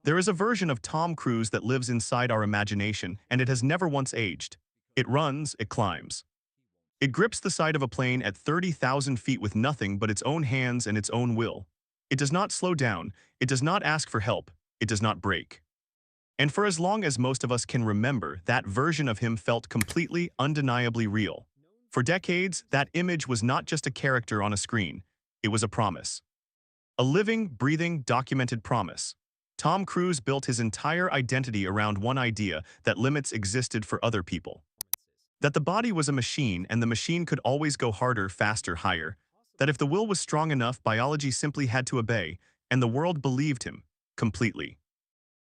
There is a version of Tom Cruise that lives inside our imagination, and it has never once aged. It runs, it climbs. It grips the side of a plane at 30,000 feet with nothing but its own hands and its own will. It does not slow down, it does not ask for help, it does not break. And for as long as most of us can remember, that version of him felt completely, undeniably real. For decades, that image was not just a character on a screen, it was a promise. A living, breathing, documented promise. Tom Cruise built his entire identity around one idea: that limits existed for other people. That the body was a machine and the machine could always go harder, faster, higher. That if the will was strong enough, biology simply had to obey, and the world believed him, completely.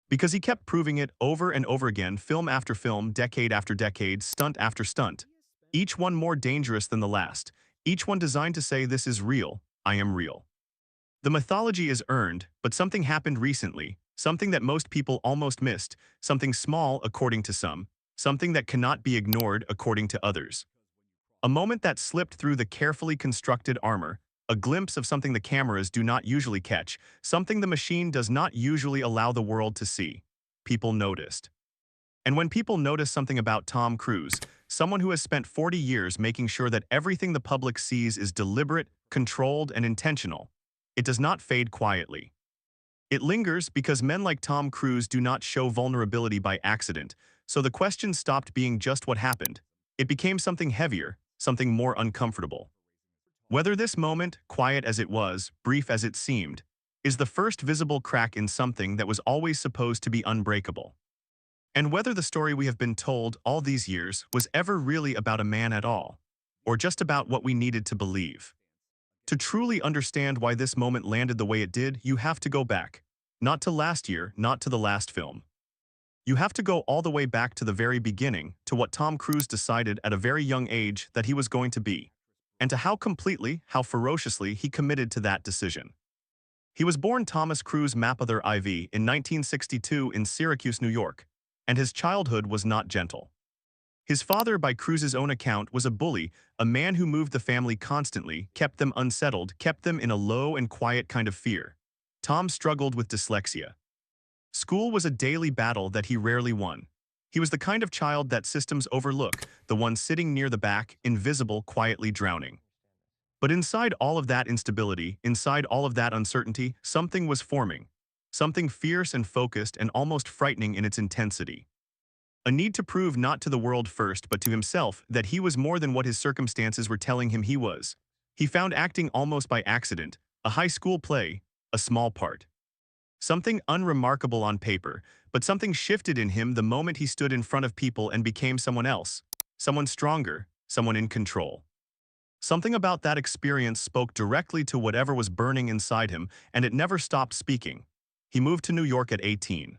Because he kept proving it over and over again, film after film, decade after decade, stunt after stunt. Each one more dangerous than the last. Each one designed to say, "This is real, I am real." The mythology is earned, but something happened recently, something that most people almost missed, something small according to some, something that cannot be ignored according to others. A moment that slipped through the carefully constructed armor, a glimpse of something the cameras do not usually catch, something the machine does not usually allow the world to see. People noticed. And when people notice something about Tom Cruise, someone who has spent 40 years making sure that everything the public sees is deliberate, controlled, and intentional, it does not fade quietly. It lingers because men like Tom Cruise do not show vulnerability by accident, so the question stopped being just what happened. It became something heavier, something more uncomfortable. Whether this moment, quiet as it was, brief as it seemed, is the first visible crack in something that was always supposed to be unbreakable. And whether the story we have been told all these years was ever really about a man at all, or just about what we needed to believe. To truly understand why this moment landed the way it did, you have to go back. Not to last year, not to the last film. You have to go all the way back to the very beginning, to what Tom Cruise decided at a very young age that he was going to be, and to how completely, how ferociously he committed to that decision. He was born Thomas Cruise Mapother IV in 1962 in Syracuse, New York, and his childhood was not gentle. His father, by Cruise's own account, was a bully, a man who moved the family constantly, kept them unsettled, kept them in a low and quiet kind of fear. Tom struggled with dyslexia. School was a daily battle that he rarely won. He was the kind of child that systems overlook, the one sitting near the back, invisible, quietly drowning. But inside all of that instability, inside all of that uncertainty, something was forming. Something fierce and focused and almost frightening in its intensity. A need to prove not to the world first but to himself that he was more than what his circumstances were telling him he was. He found acting almost by accident, a high school play, a small part. Something unremarkable on paper, but something shifted in him the moment he stood in front of people and became someone else, someone stronger, someone in control. Something about that experience spoke directly to whatever was burning inside him, and it never stopped speaking. He moved to New York at 18.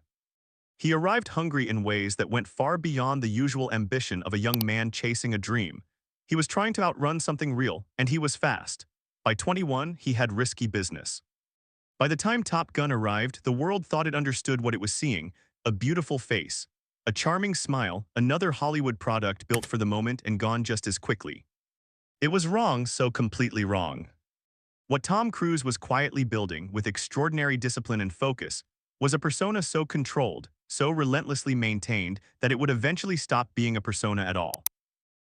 He arrived hungry in ways that went far beyond the usual ambition of a young man chasing a dream. He was trying to outrun something real, and he was fast. By 21, he had risky business. By the time Top Gun arrived, the world thought it understood what it was seeing: a beautiful face, a charming smile, another Hollywood product built for the moment and gone just as quickly. It was wrong, so completely wrong. What Tom Cruise was quietly building, with extraordinary discipline and focus, was a persona so controlled, so relentlessly maintained, that it would eventually stop being a persona at all.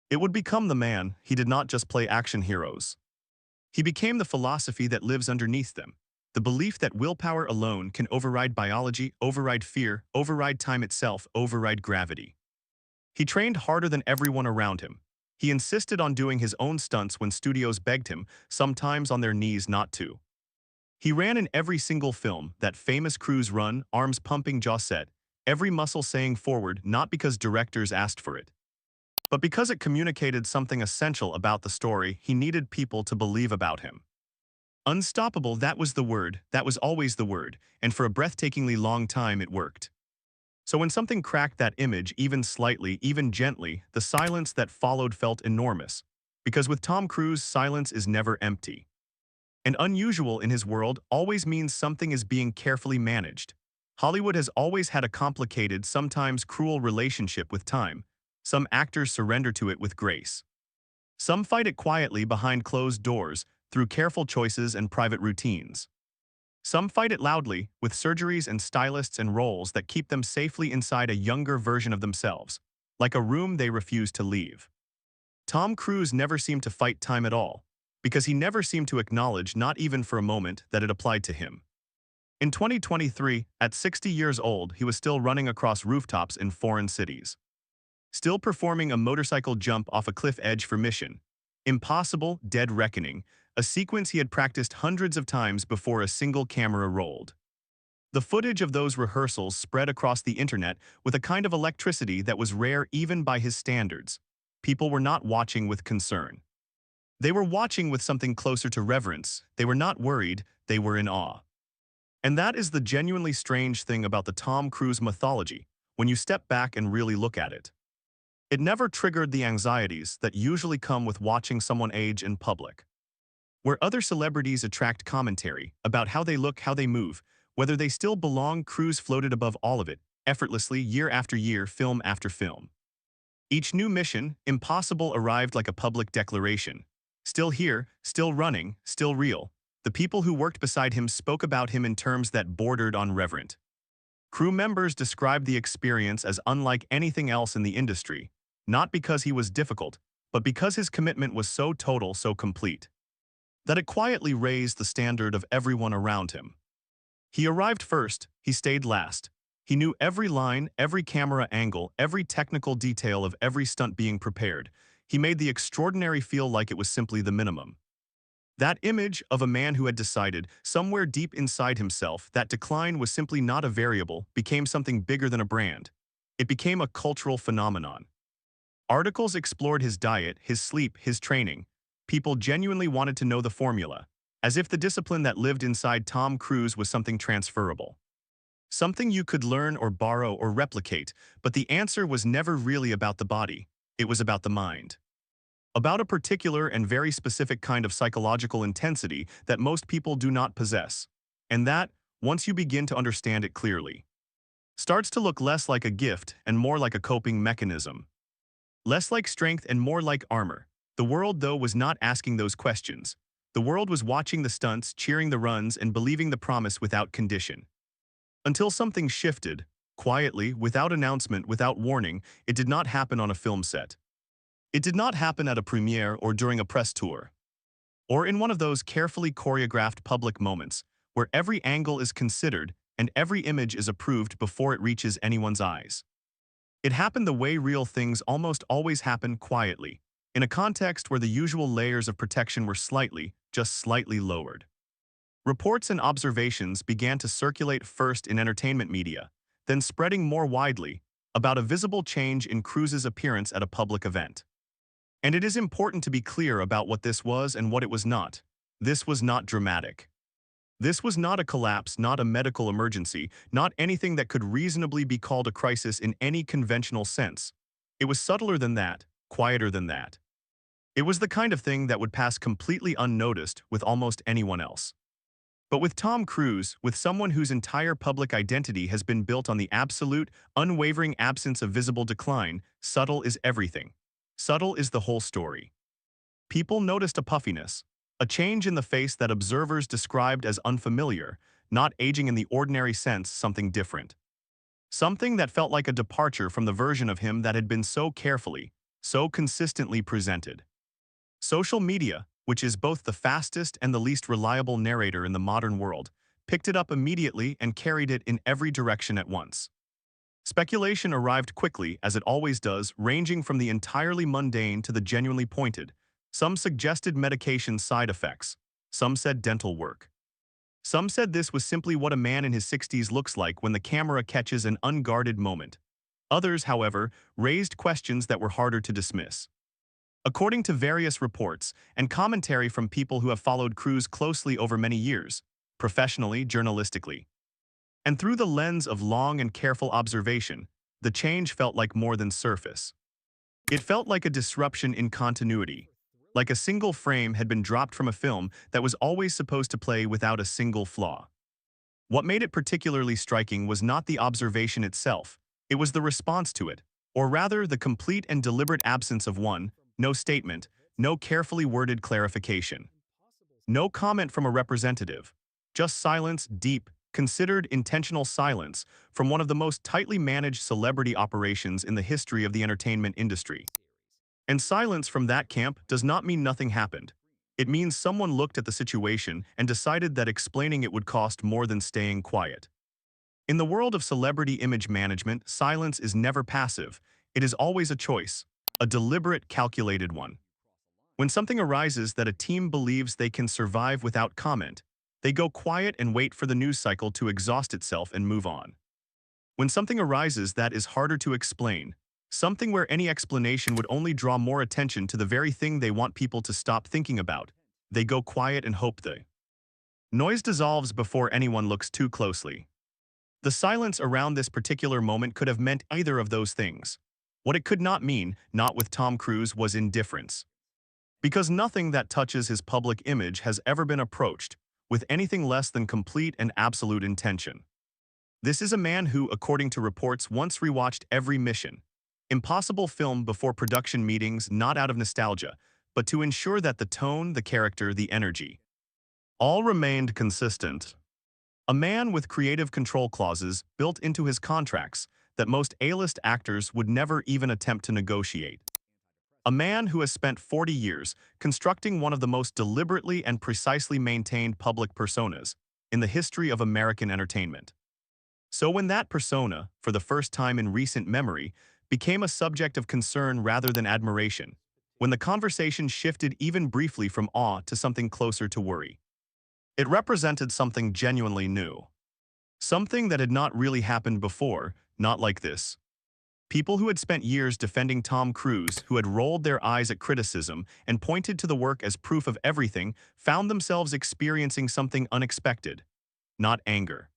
It would become the man. He did not just play action heroes. He became the philosophy that lives underneath them. The belief that willpower alone can override biology, override fear, override time itself, override gravity. He trained harder than everyone around him. He insisted on doing his own stunts when studios begged him, sometimes on their knees, not to. He ran in every single film, that famous Cruise run, arms pumping, jaw set, every muscle saying forward, not because directors asked for it, but because it communicated something essential about the story he needed people to believe about him. Unstoppable, that was the word, that was always the word, and for a breathtakingly long time it worked. So when something cracked that image, even slightly, even gently, the silence that followed felt enormous. Because with Tom Cruise, silence is never empty. And unusual in his world always means something is being carefully managed. Hollywood has always had a complicated, sometimes cruel relationship with time. Some actors surrender to it with grace. Some fight it quietly behind closed doors, through careful choices and private routines. Some fight it loudly, with surgeries and stylists and roles that keep them safely inside a younger version of themselves, like a room they refuse to leave. Tom Cruise never seemed to fight time at all, because he never seemed to acknowledge, not even for a moment, that it applied to him. In 2023, at 60 years old, he was still running across rooftops in foreign cities. Still performing a motorcycle jump off a cliff edge for Mission Impossible: Dead Reckoning, a sequence he had practiced hundreds of times before a single camera rolled. The footage of those rehearsals spread across the internet with a kind of electricity that was rare even by his standards. People were not watching with concern. They were watching with something closer to reverence. They were not worried, they were in awe. And that is the genuinely strange thing about the Tom Cruise mythology, when you step back and really look at it. It never triggered the anxieties that usually come with watching someone age in public. Where other celebrities attract commentary about how they look, how they move, whether they still belong, Cruise floated above all of it, effortlessly, year after year, film after film. Each new Mission Impossible arrived like a public declaration. Still here, still running, still real. The people who worked beside him spoke about him in terms that bordered on reverent. Crew members described the experience as unlike anything else in the industry, not because he was difficult, but because his commitment was so total, so complete, that it quietly raised the standard of everyone around him. He arrived first, he stayed last. He knew every line, every camera angle, every technical detail of every stunt being prepared. He made the extraordinary feel like it was simply the minimum. That image of a man who had decided, somewhere deep inside himself, that decline was simply not a variable, became something bigger than a brand. It became a cultural phenomenon. Articles explored his diet, his sleep, his training. People genuinely wanted to know the formula, as if the discipline that lived inside Tom Cruise was something transferable. Something you could learn or borrow or replicate, but the answer was never really about the body. It was about the mind. About a particular and very specific kind of psychological intensity that most people do not possess. And that, once you begin to understand it clearly, starts to look less like a gift and more like a coping mechanism. Less like strength and more like armor. The world, though, was not asking those questions. The world was watching the stunts, cheering the runs, and believing the promise without condition. Until something shifted, quietly, without announcement, without warning. It did not happen on a film set. It did not happen at a premiere or during a press tour, or in one of those carefully choreographed public moments where every angle is considered and every image is approved before it reaches anyone's eyes. It happened the way real things almost always happen, quietly, in a context where the usual layers of protection were slightly, just slightly lowered. Reports and observations began to circulate first in entertainment media, then spreading more widely, about a visible change in Cruise's appearance at a public event. And it is important to be clear about what this was and what it was not. This was not dramatic. This was not a collapse, not a medical emergency, not anything that could reasonably be called a crisis in any conventional sense. It was subtler than that, quieter than that. It was the kind of thing that would pass completely unnoticed with almost anyone else. But with Tom Cruise, with someone whose entire public identity has been built on the absolute, unwavering absence of visible decline, subtle is everything. Subtle is the whole story. People noticed a puffiness, a change in the face that observers described as unfamiliar, not aging in the ordinary sense, something different. Something that felt like a departure from the version of him that had been so carefully, so consistently presented. Social media, which is both the fastest and the least reliable narrator in the modern world, picked it up immediately and carried it in every direction at once. Speculation arrived quickly, as it always does, ranging from the entirely mundane to the genuinely pointed. Some suggested medication side effects. Some said dental work. Some said this was simply what a man in his 60s looks like when the camera catches an unguarded moment. Others, however, raised questions that were harder to dismiss. According to various reports and commentary from people who have followed Cruise closely over many years, professionally, journalistically, and through the lens of long and careful observation, the change felt like more than surface. It felt like a disruption in continuity, like a single frame had been dropped from a film that was always supposed to play without a single flaw. What made it particularly striking was not the observation itself, it was the response to it, or rather the complete and deliberate absence of one, no statement, no carefully worded clarification. No comment from a representative, Just silence, deep, considered intentional silence from one of the most tightly managed celebrity operations in the history of the entertainment industry. And silence from that camp does not mean nothing happened. It means someone looked at the situation and decided that explaining it would cost more than staying quiet. In the world of celebrity image management, silence is never passive. It is always a choice, a deliberate, calculated one. When something arises that a team believes they can survive without comment, they go quiet and wait for the news cycle to exhaust itself and move on. When something arises that is harder to explain, something where any explanation would only draw more attention to the very thing they want people to stop thinking about, they go quiet and hope the noise dissolves before anyone looks too closely. The silence around this particular moment could have meant either of those things. What it could not mean, not with Tom Cruise, was indifference. Because nothing that touches his public image has ever been approached with anything less than complete and absolute intention. This is a man who, according to reports, once rewatched every Mission Impossible film before production meetings, not out of nostalgia, but to ensure that the tone, the character, the energy, all remained consistent. A man with creative control clauses built into his contracts that most A-list actors would never even attempt to negotiate. A man who has spent 40 years constructing one of the most deliberately and precisely maintained public personas in the history of American entertainment. So when that persona, for the first time in recent memory, became a subject of concern rather than admiration, when the conversation shifted even briefly from awe to something closer to worry, it represented something genuinely new. Something that had not really happened before, not like this. People who had spent years defending Tom Cruise, who had rolled their eyes at criticism and pointed to the work as proof of everything, found themselves experiencing something unexpected. Not anger.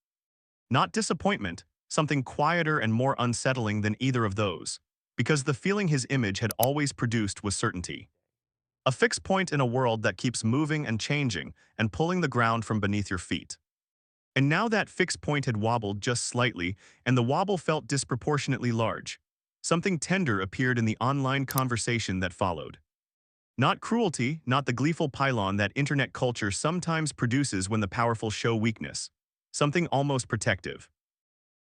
Not disappointment, something quieter and more unsettling than either of those, because the feeling his image had always produced was certainty. A fixed point in a world that keeps moving and changing and pulling the ground from beneath your feet. And now that fixed point had wobbled just slightly, and the wobble felt disproportionately large. Something tender appeared in the online conversation that followed. Not cruelty, not the gleeful pylon that internet culture sometimes produces when the powerful show weakness. Something almost protective.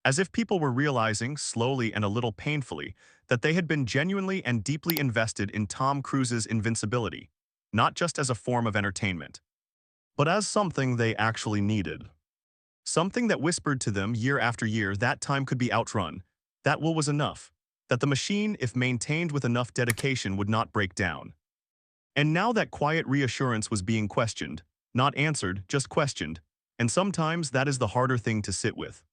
As if people were realizing, slowly and a little painfully, that they had been genuinely and deeply invested in Tom Cruise's invincibility, not just as a form of entertainment, but as something they actually needed. Something that whispered to them year after year that time could be outrun, that will was enough, that the machine, if maintained with enough dedication, would not break down. And now that quiet reassurance was being questioned, not answered, just questioned, and sometimes that is the harder thing to sit with.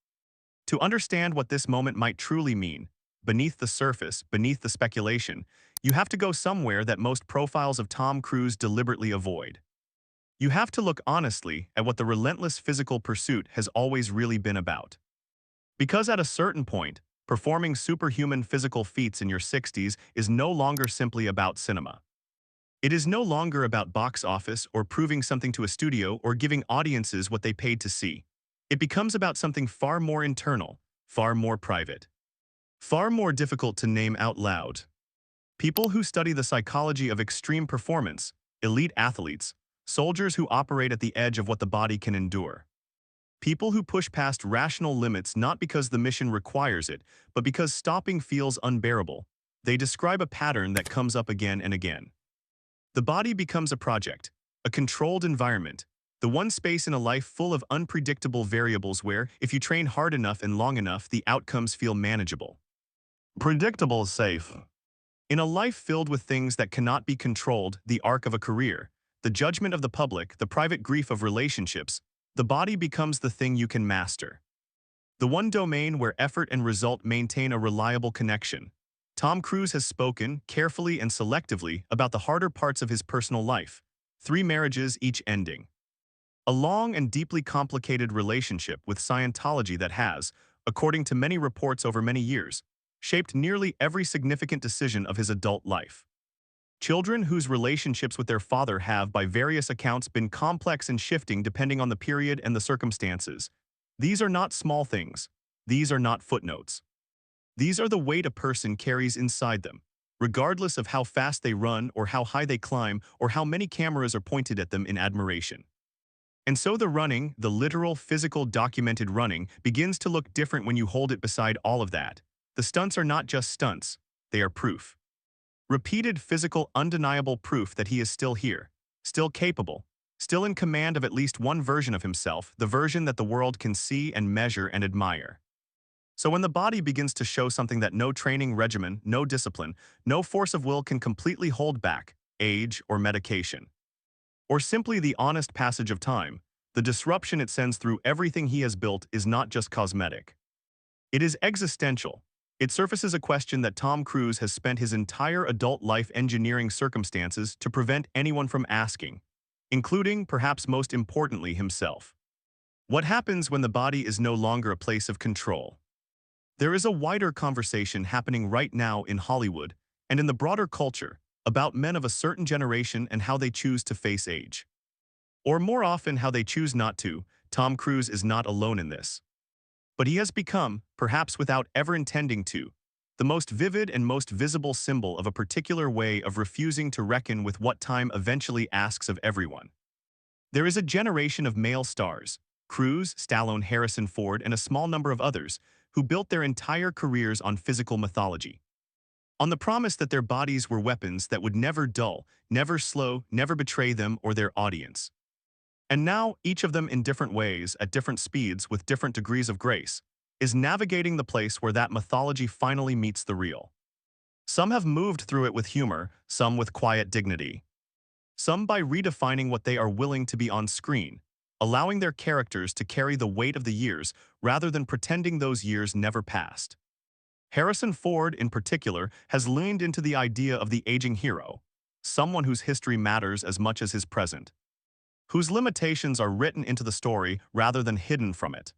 To understand what this moment might truly mean, beneath the surface, beneath the speculation, you have to go somewhere that most profiles of Tom Cruise deliberately avoid. You have to look honestly at what the relentless physical pursuit has always really been about. Because at a certain point, performing superhuman physical feats in your 60s is no longer simply about cinema. It is no longer about box office or proving something to a studio or giving audiences what they paid to see. It becomes about something far more internal, far more private, far more difficult to name out loud. People who study the psychology of extreme performance, elite athletes, soldiers who operate at the edge of what the body can endure. People who push past rational limits not because the mission requires it, but because stopping feels unbearable. They describe a pattern that comes up again and again. The body becomes a project, a controlled environment, the one space in a life full of unpredictable variables where, if you train hard enough and long enough, the outcomes feel manageable. Predictable is safe. In a life filled with things that cannot be controlled, the arc of a career, the judgment of the public, the private grief of relationships, the body becomes the thing you can master. The one domain where effort and result maintain a reliable connection. Tom Cruise has spoken, carefully and selectively, about the harder parts of his personal life. 3 marriages, each ending. A long and deeply complicated relationship with Scientology that has, according to many reports over many years, shaped nearly every significant decision of his adult life. Children whose relationships with their father have, by various accounts, been complex and shifting depending on the period and the circumstances. These are not small things. These are not footnotes. These are the weight a person carries inside them, regardless of how fast they run or how high they climb or how many cameras are pointed at them in admiration. And so the running, the literal, physical, documented running, begins to look different when you hold it beside all of that. The stunts are not just stunts, they are proof. Repeated physical, undeniable proof that he is still here, still capable, still in command of at least one version of himself, the version that the world can see and measure and admire. So when the body begins to show something that no training regimen, no discipline, no force of will can completely hold back, age or medication, or simply the honest passage of time, the disruption it sends through everything he has built is not just cosmetic. It is existential. It surfaces a question that Tom Cruise has spent his entire adult life engineering circumstances to prevent anyone from asking, including, perhaps most importantly, himself. What happens when the body is no longer a place of control? There is a wider conversation happening right now in Hollywood and in the broader culture about men of a certain generation and how they choose to face age. Or more often, how they choose not to. Tom Cruise is not alone in this. But he has become, perhaps without ever intending to, the most vivid and most visible symbol of a particular way of refusing to reckon with what time eventually asks of everyone. There is a generation of male stars, Cruise, Stallone, Harrison Ford, and a small number of others, who built their entire careers on physical mythology. On the promise that their bodies were weapons that would never dull, never slow, never betray them or their audience. And now, each of them in different ways, at different speeds, with different degrees of grace, is navigating the place where that mythology finally meets the real. Some have moved through it with humor, some with quiet dignity. Some by redefining what they are willing to be on screen, allowing their characters to carry the weight of the years rather than pretending those years never passed. Harrison Ford, in particular, has leaned into the idea of the aging hero, someone whose history matters as much as his present, whose limitations are written into the story rather than hidden from it.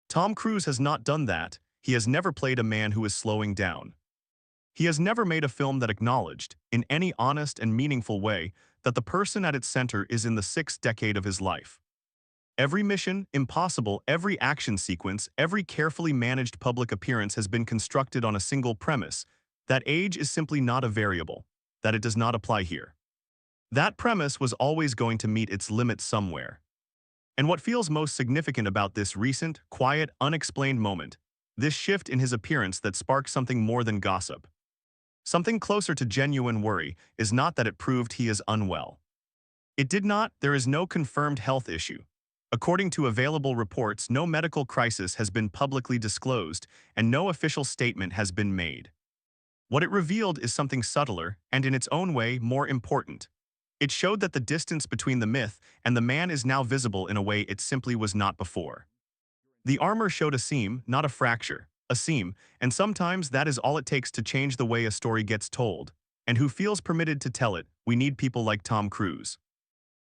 Tom Cruise has not done that. He has never played a man who is slowing down. He has never made a film that acknowledged, in any honest and meaningful way, that the person at its center is in the sixth decade of his life. Every mission, impossible, every action sequence, every carefully managed public appearance has been constructed on a single premise, that age is simply not a variable, that it does not apply here. That premise was always going to meet its limits somewhere. And what feels most significant about this recent, quiet, unexplained moment, this shift in his appearance that sparked something more than gossip, something closer to genuine worry, is not that it proved he is unwell. It did not. There is no confirmed health issue. According to available reports, no medical crisis has been publicly disclosed, and no official statement has been made. What it revealed is something subtler, and in its own way, more important. It showed that the distance between the myth and the man is now visible in a way it simply was not before. The armor showed a seam, not a fracture, a seam, and sometimes that is all it takes to change the way a story gets told. And who feels permitted to tell it? We need people like Tom Cruise.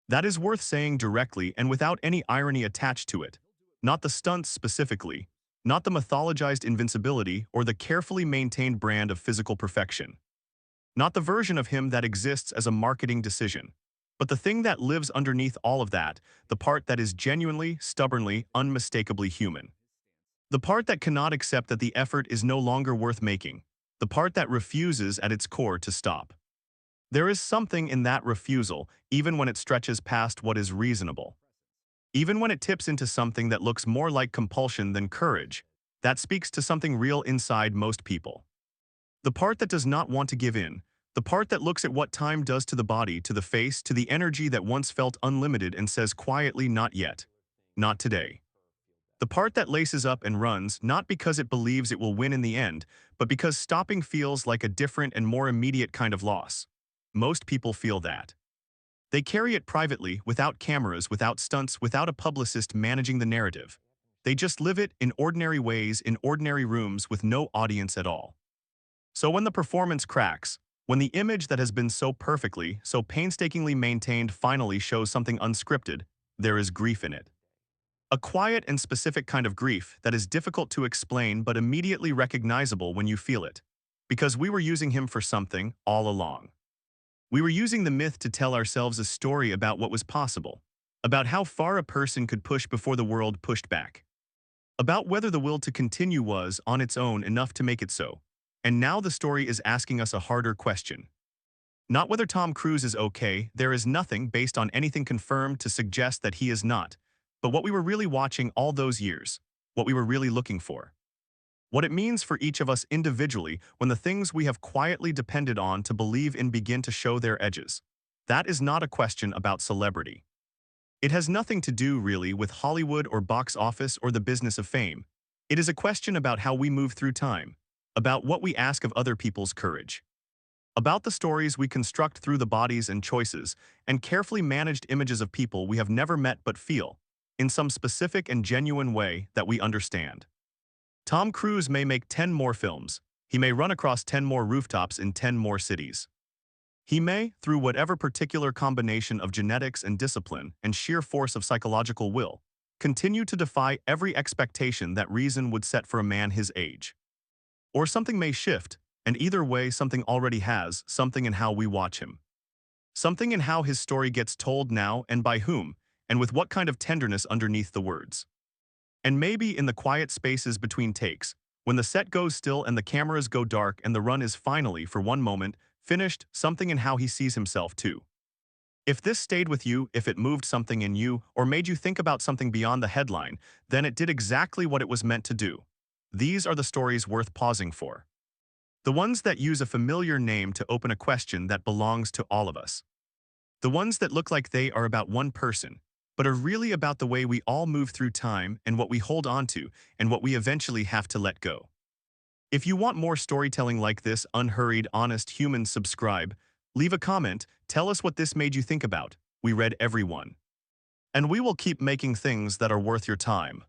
That is worth saying directly and without any irony attached to it. Not the stunts specifically, not the mythologized invincibility or the carefully maintained brand of physical perfection. Not the version of him that exists as a marketing decision, but the thing that lives underneath all of that, the part that is genuinely, stubbornly, unmistakably human. The part that cannot accept that the effort is no longer worth making, the part that refuses at its core to stop. There is something in that refusal, even when it stretches past what is reasonable. Even when it tips into something that looks more like compulsion than courage, that speaks to something real inside most people. The part that does not want to give in, the part that looks at what time does to the body, to the face, to the energy that once felt unlimited and says quietly, not yet, not today. The part that laces up and runs, not because it believes it will win in the end, but because stopping feels like a different and more immediate kind of loss. Most people feel that. They carry it privately, without cameras, without stunts, without a publicist managing the narrative. They just live it in ordinary ways, in ordinary rooms, with no audience at all. So when the performance cracks, when the image that has been so perfectly, so painstakingly maintained finally shows something unscripted, there is grief in it. A quiet and specific kind of grief that is difficult to explain but immediately recognizable when you feel it. Because we were using him for something all along. We were using the myth to tell ourselves a story about what was possible, about how far a person could push before the world pushed back, about whether the will to continue was, on its own, enough to make it so. And now the story is asking us a harder question. Not whether Tom Cruise is okay, there is nothing based on anything confirmed to suggest that he is not, but what we were really watching all those years, what we were really looking for. What it means for each of us individually when the things we have quietly depended on to believe in begin to show their edges. That is not a question about celebrity. It has nothing to do, really, with Hollywood or box office or the business of fame. It is a question about how we move through time, about what we ask of other people's courage, about the stories we construct through the bodies and choices and carefully managed images of people we have never met but feel, in some specific and genuine way, that we understand. Tom Cruise may make 10 more films. He may run across 10 more rooftops in 10 more cities. He may, through whatever particular combination of genetics and discipline and sheer force of psychological will, continue to defy every expectation that reason would set for a man his age. Or something may shift, and either way something already has, something in how we watch him. Something in how his story gets told now and by whom, and with what kind of tenderness underneath the words. And maybe in the quiet spaces between takes, when the set goes still and the cameras go dark and the run is finally, for one moment, finished, something in how he sees himself too. If this stayed with you, if it moved something in you, or made you think about something beyond the headline, then it did exactly what it was meant to do. These are the stories worth pausing for. The ones that use a familiar name to open a question that belongs to all of us. The ones that look like they are about one person, but are really about the way we all move through time and what we hold on to and what we eventually have to let go. If you want more storytelling like this, unhurried, honest humans, subscribe, leave a comment, tell us what this made you think about. We read every one. And we will keep making things that are worth your time.